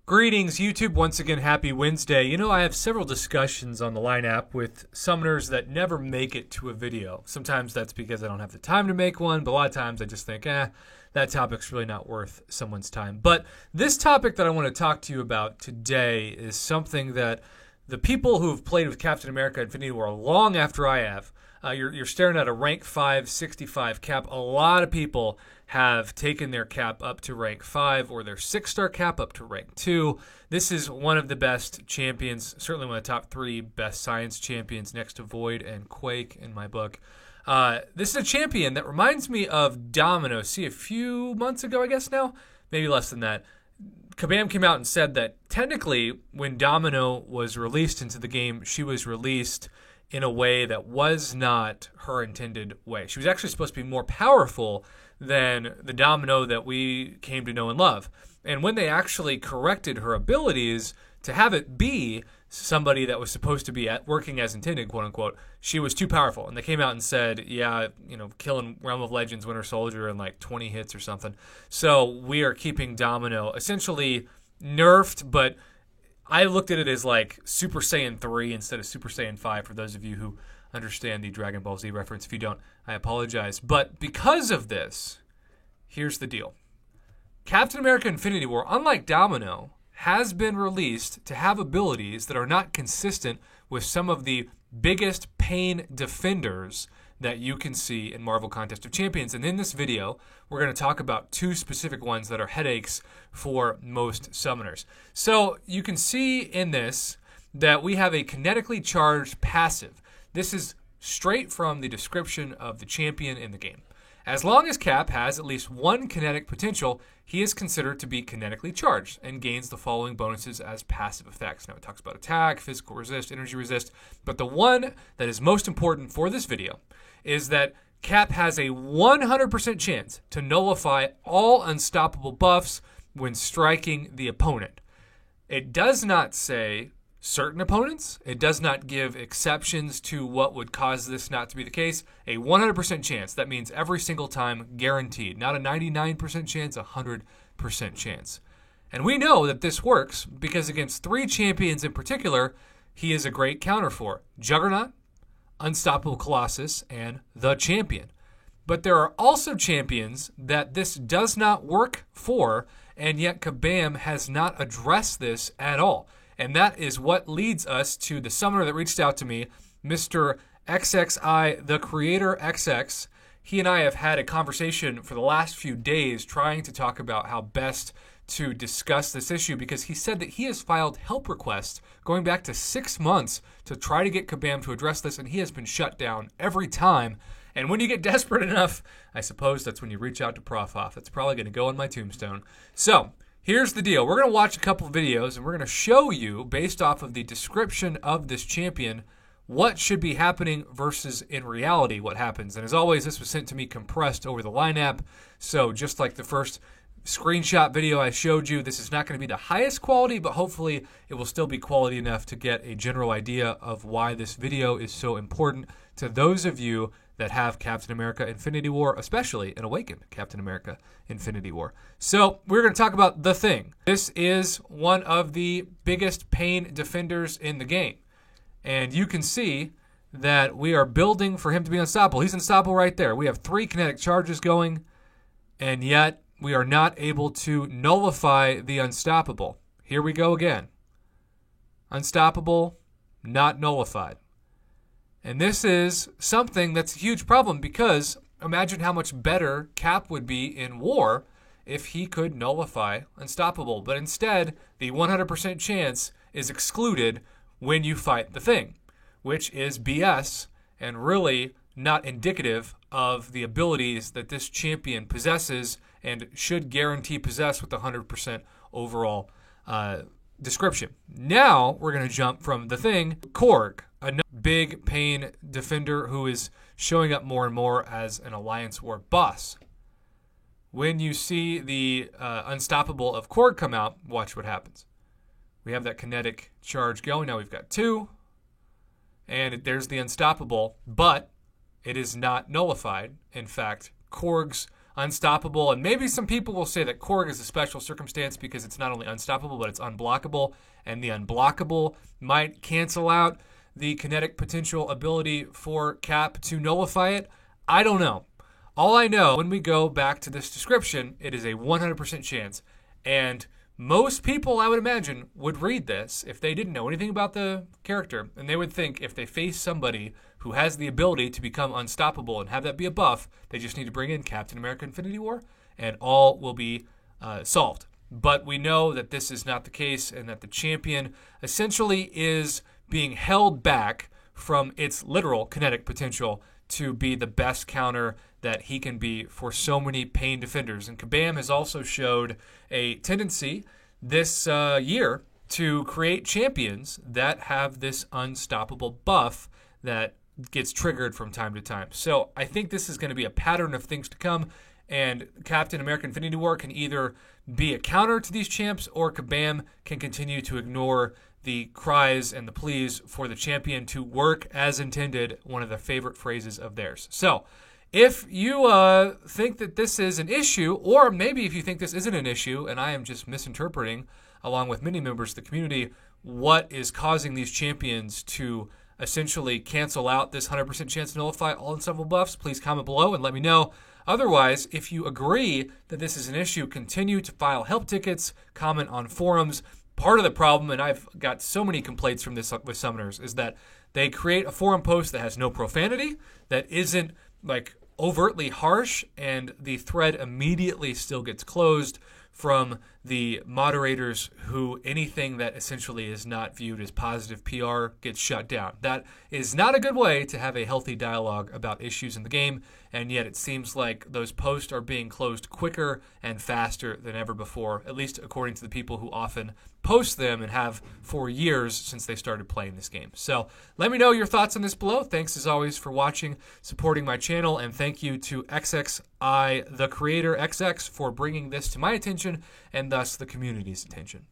Greetings, YouTube. Once again, happy Wednesday. You know, I have several discussions on the Line app with summoners that never make it to a video. Sometimes that's because I don't have the time to make one, but a lot of times I just think, that topic's really not worth someone's time. But this topic that I want to talk to you about today is something that the people who have played with Captain America Infinity War long after I have, you're staring at a rank 5, 65 cap. A lot of people have taken their cap up to rank 5 or their 6-star cap up to rank 2. This is one of the best champions, certainly one of the top 3 best science champions next to Void and Quake in my book. This is a champion that reminds me of Domino. See, a few months ago, I guess now, maybe less than that, Kabam came out and said that technically when Domino was released into the game, she was released in a way that was not her intended way. She was actually supposed to be more powerful than the Domino that we came to know and love. And when they actually corrected her abilities to have it be somebody that was supposed to be working as intended, quote unquote, she was too powerful. And they came out and said, killing Realm of Legends Winter Soldier in like 20 hits or something. So we are keeping Domino essentially nerfed, but I looked at it as like Super Saiyan 3 instead of Super Saiyan 5 for those of you who understand the Dragon Ball Z reference. If you don't, I apologize. But because of this, here's the deal. Captain America Infinity War, unlike Domino, has been released to have abilities that are not consistent with some of the biggest pain defenders that you can see in Marvel Contest of Champions. And in this video, we're going to talk about 2 specific ones that are headaches for most summoners. So you can see in this that we have a kinetically charged passive. This is straight from the description of the champion in the game. As long as Cap has at least 1 kinetic potential, he is considered to be kinetically charged and gains the following bonuses as passive effects. Now it talks about attack, physical resist, energy resist, but the one that is most important for this video is that Cap has a 100% chance to nullify all unstoppable buffs when striking the opponent. It does not say certain opponents. It does not give exceptions to what would cause this not to be the case. A 100% chance. That means every single time, guaranteed. Not a 99% chance, a 100% chance. And we know that this works because against 3 champions in particular, he is a great counter for. Juggernaut, Unstoppable Colossus, and the Champion. But there are also champions that this does not work for, and yet Kabam has not addressed this at all. And that is what leads us to the summoner that reached out to me, Mr. XXI, the Creator XX. He and I have had a conversation for the last few days trying to talk about how best to discuss this issue because he said that he has filed help requests going back to 6 months to try to get Kabam to address this, and he has been shut down every time. And when you get desperate enough, I suppose that's when you reach out to Prof Hoff. That's probably going to go on my tombstone. So here's the deal. We're going to watch a couple of videos, and we're going to show you, based off of the description of this champion, what should be happening versus in reality what happens. And as always, this was sent to me compressed over the Line app. So just like the first screenshot video I showed you, this is not going to be the highest quality, but hopefully it will still be quality enough to get a general idea of why this video is so important to those of you that have Captain America Infinity War, especially an Awakened Captain America Infinity War. So we're going to talk about The Thing. This is one of the biggest pain defenders in the game. And you can see that we are building for him to be unstoppable. He's unstoppable right there. We have 3 kinetic charges going, and yet we are not able to nullify the unstoppable. Here we go again. Unstoppable, not nullified. And this is something that's a huge problem because imagine how much better Cap would be in war if he could nullify Unstoppable. But instead, the 100% chance is excluded when you fight the Thing, which is BS and really not indicative of the abilities that this champion possesses and should guarantee possess with the 100% overall description. Now we're going to jump from the Thing, Korg, a big pain defender who is showing up more and more as an Alliance War boss. When you see the Unstoppable of Korg come out, watch what happens. We have that kinetic charge going. Now we've got 2. And there's the Unstoppable, but it is not nullified. In fact, Korg's unstoppable. And maybe some people will say that Korg is a special circumstance because it's not only unstoppable, but it's unblockable. And the unblockable might cancel out the kinetic potential ability for Cap to nullify it. I don't know. All I know, when we go back to this description, it is a 100% chance. And most people, I would imagine, would read this if they didn't know anything about the character. And they would think if they face somebody who has the ability to become unstoppable and have that be a buff, they just need to bring in Captain America Infinity War, and all will be solved. But we know that this is not the case, and that the champion essentially is being held back from its literal kinetic potential to be the best counter that he can be for so many Pain defenders. And Kabam has also showed a tendency this year to create champions that have this unstoppable buff that gets triggered from time to time. So I think this is going to be a pattern of things to come, and Captain America Infinity War can either be a counter to these champs, or Kabam can continue to ignore the cries and the pleas for the champion to work as intended, one of the favorite phrases of theirs. So if you think that this is an issue, or maybe if you think this isn't an issue and I am just misinterpreting, along with many members of the community, what is causing these champions to essentially cancel out this 100% chance to nullify all unstoppable buffs, please comment below and let me know. Otherwise, if you agree that this is an issue, continue to file help tickets, comment on forums. Part of the problem, and I've got so many complaints from this with summoners, is that they create a forum post that has no profanity, that isn't like overtly harsh, and the thread immediately still gets closed from the moderators, who anything that essentially is not viewed as positive PR gets shut down. That is not a good way to have a healthy dialogue about issues in the game, and yet it seems like those posts are being closed quicker and faster than ever before, at least according to the people who often post them and have for years since they started playing this game. So let me know your thoughts on this below. Thanks as always for watching, supporting my channel, and thank you to XXI, the creator XX, for bringing this to my attention and thus the community's attention.